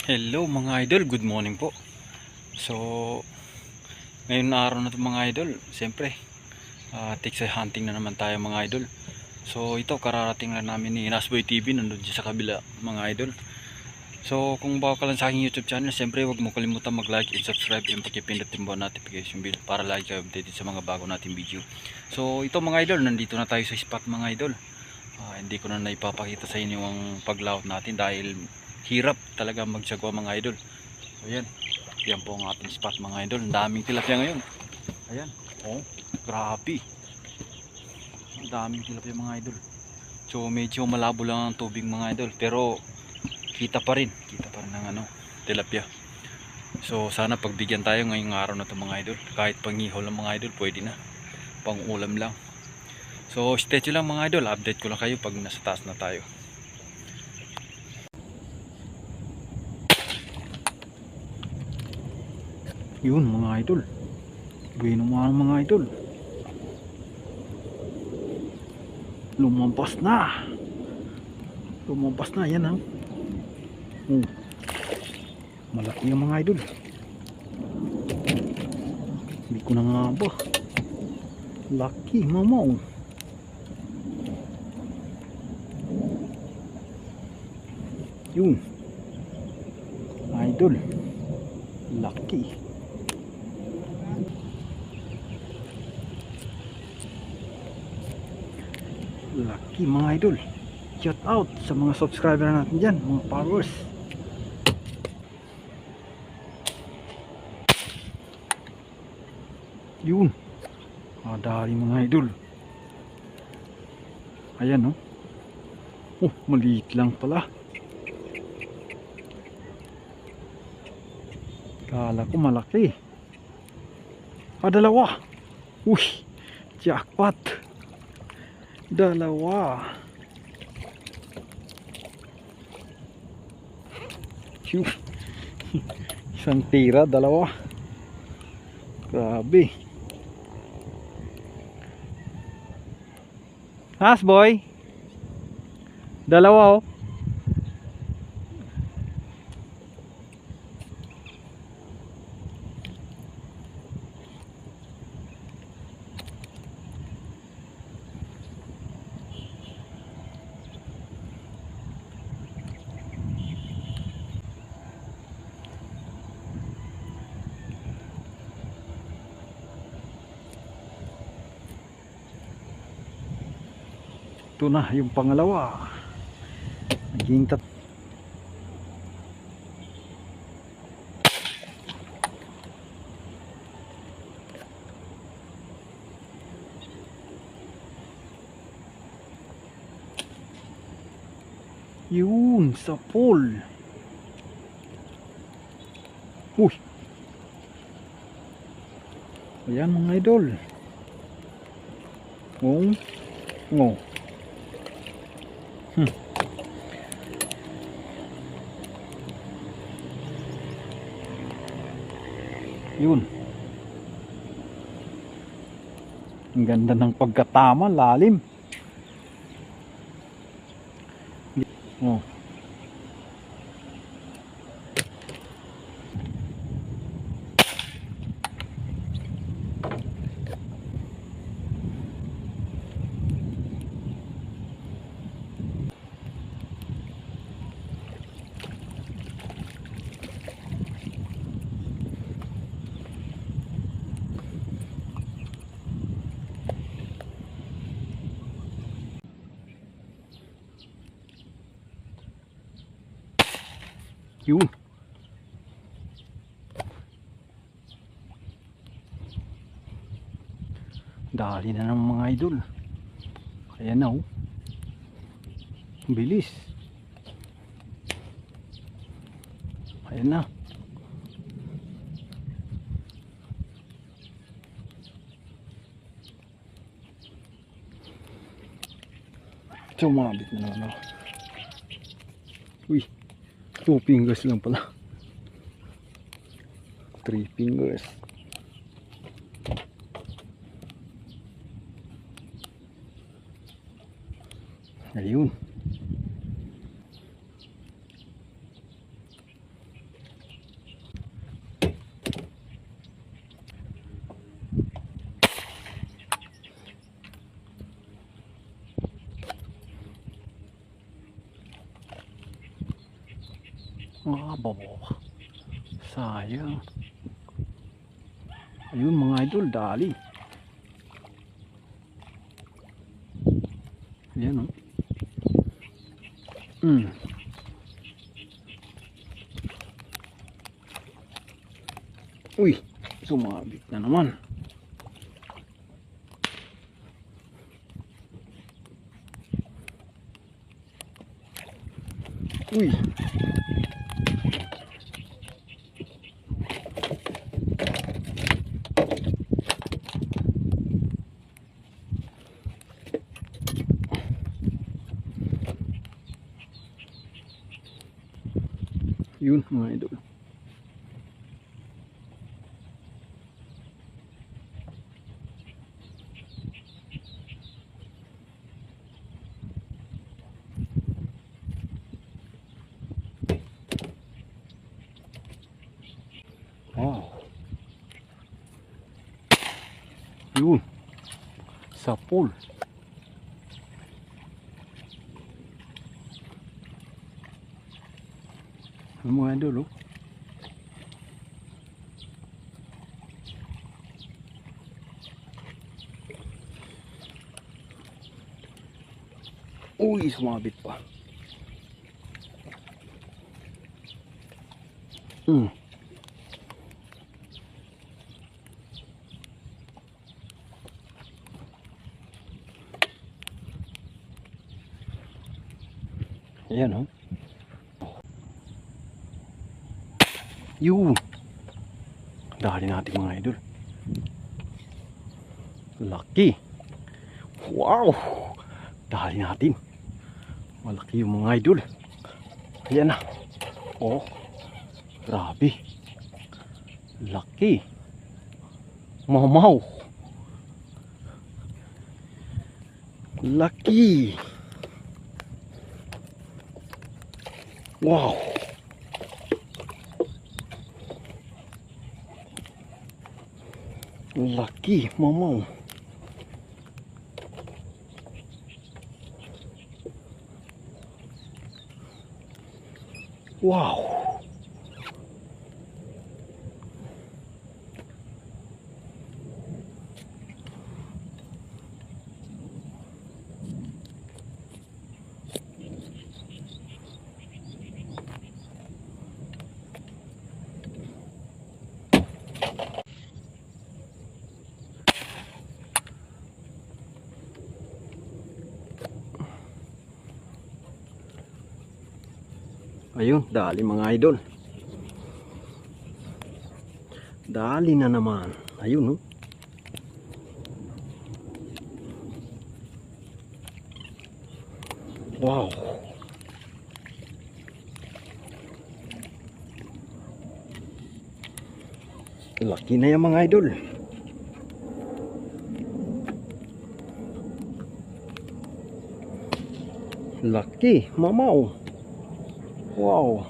Hello mga idol, good morning po. So, ngayon na araw na ito mga idol, siyempre, tiksay hunting na naman tayo mga idol. So, ito kararating lang namin ni Nasboy TV, nandun dyan sa kabila mga idol. So, kung bago ka lang sa aking YouTube channel, siyempre huwag mo kalimutan mag-like and subscribe and pakipindot din buwan notification bell para lagi kayo updated sa mga bago nating video. So, ito mga idol, nandito na tayo sa spot mga idol. Hindi ko na naipapakita sa inyo ang paglaot natin dahil hirap talaga magsagwa mga idol. So yan, yan po ang ating spot mga idol. Ang daming tilapia ngayon. Ayan, oh, grabe. Ang daming tilapia mga idol. So medyo malabo lang ang tubig mga idol, pero kita pa rin ng tilapia. So sana pagbigyan tayo ngayong araw na to mga idol. Kahit pangihol ng mga idol, pwede na. Pang ulam lang. So stay tuned lang mga idol, update ko lang kayo pag nasa taas na tayo. Yun mga idol, bueno mga idol, lumampas na yan ha. Malaki yung mga idol, hindi ko na nga ba, laki mama. Yun idol, laki. Laki mga idol. Shout out sa mga subscriber natin dyan, mga followers. Yun, dali mga idol. Ayan maliit lang pala. Kala ko malaki. Dalawa. Uy, jackpot. Dalawa. Isang tira, dalawa. Grabe. Boy, dalawa. Ito na yung pangalawa. Naging yun sa pool. Uy, ayan mga idol. Yun, ang ganda ng pagkatama, lalim. Yun, dali na ng mga idol. Ayan na bilis. Ayan na. Sumabit na naman Uy, 2 fingers lang pala. 3 fingers. Ayun. Baba. Sayang. Ayun mga idol, dali. Yan oh. Uy, sumabit na naman. Uy. Yun mga idol. Wow. Yun. Sa pool. Mga idol oh. Uy, sumabit pa. Ayan oh. Yun. Dali natin mga idol. Lucky. Wow. Dali natin. Malaki yung mga idol. Ayan na. Oh. Grabe. Lucky. Mamaw. Lucky. Wow. Lucky, mamaw. Wow. Ayun, dali mga idol. Dali na naman. Ayun, no? Wow. Laki na yung mga idol. Laki, mamaw. Wow.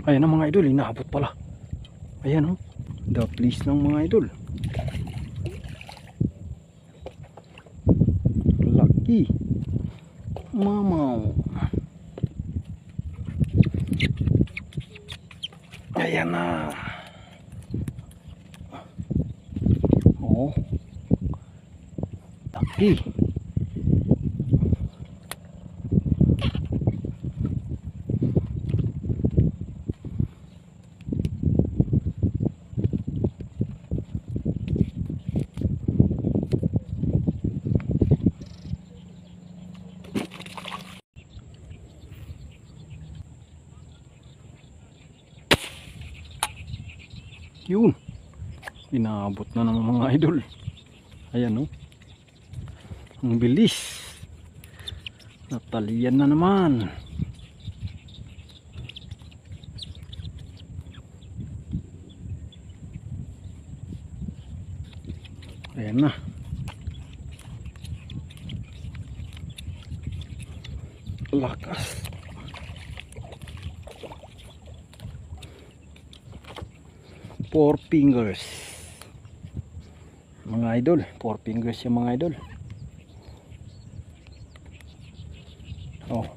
Ayan ang mga idol, inaabot pala. Ayan oh. The place ng mga idol. Lucky. Mamaw. Ayan na. Oh. Lucky. Yun. Inaabot na ng mga idol. Ayan oh. Ang bilis. Natalian na naman. Ayan na. Lakas. Four fingers. Mga idol, four fingers yung mga idol. Oh.